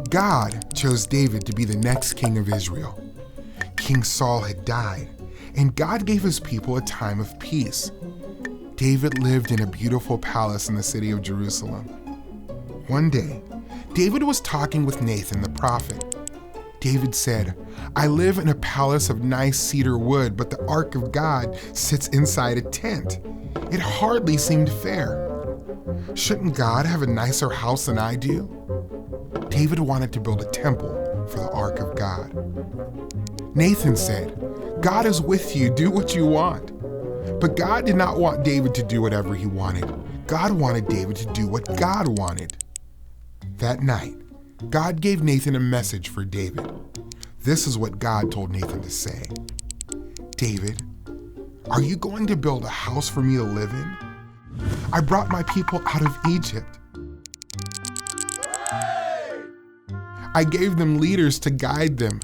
God chose David to be the next king of Israel. King Saul had died, and God gave his people a time of peace. David lived in a beautiful palace in the city of Jerusalem. One day, David was talking with Nathan the prophet. David said, "I live in a palace of nice cedar wood, but the ark of God sits inside a tent. It hardly seemed fair. Shouldn't God have a nicer house than I do?" David wanted to build a temple for the ark of God. Nathan said, "God is with you, do what you want." But God did not want David to do whatever he wanted. God wanted David to do what God wanted. That night, God gave Nathan a message for David. This is what God told Nathan to say. "David, are you going to build a house for me to live in? I brought my people out of Egypt. I gave them leaders to guide them.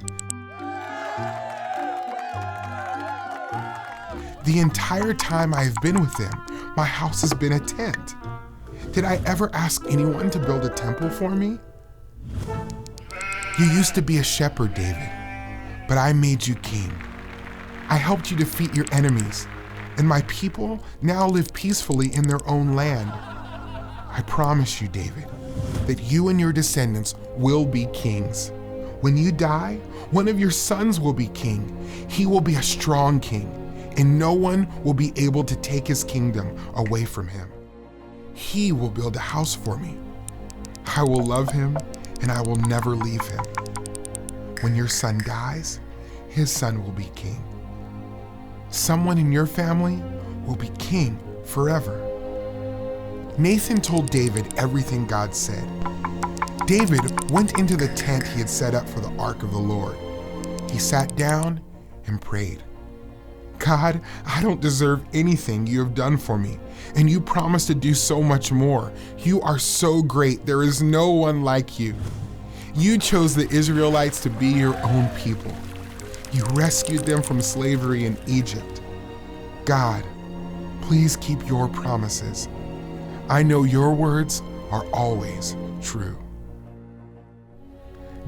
The entire time I have been with them, my house has been a tent. Did I ever ask anyone to build a temple for me? You used to be a shepherd, David, but I made you king. I helped you defeat your enemies, and my people now live peacefully in their own land. I promise you, David, that you and your descendants will be kings. When you die, one of your sons will be king. He will be a strong king, and no one will be able to take his kingdom away from him. He will build a house for me. I will love him, and I will never leave him. When your son dies, his son will be king. Someone in your family will be king forever." Nathan told David everything God said. David went into the tent he had set up for the ark of the Lord. He sat down and prayed. "God, I don't deserve anything you have done for me, and you promised to do so much more. You are so great. There is no one like you. You chose the Israelites to be your own people. You rescued them from slavery in Egypt. God, please keep your promises. I know your words are always true."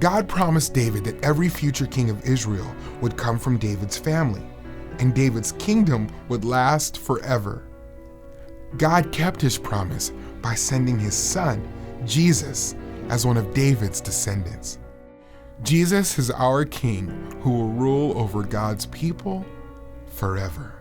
God promised David that every future king of Israel would come from David's family, and David's kingdom would last forever. God kept his promise by sending his son, Jesus, as one of David's descendants. Jesus is our king who will rule over God's people forever.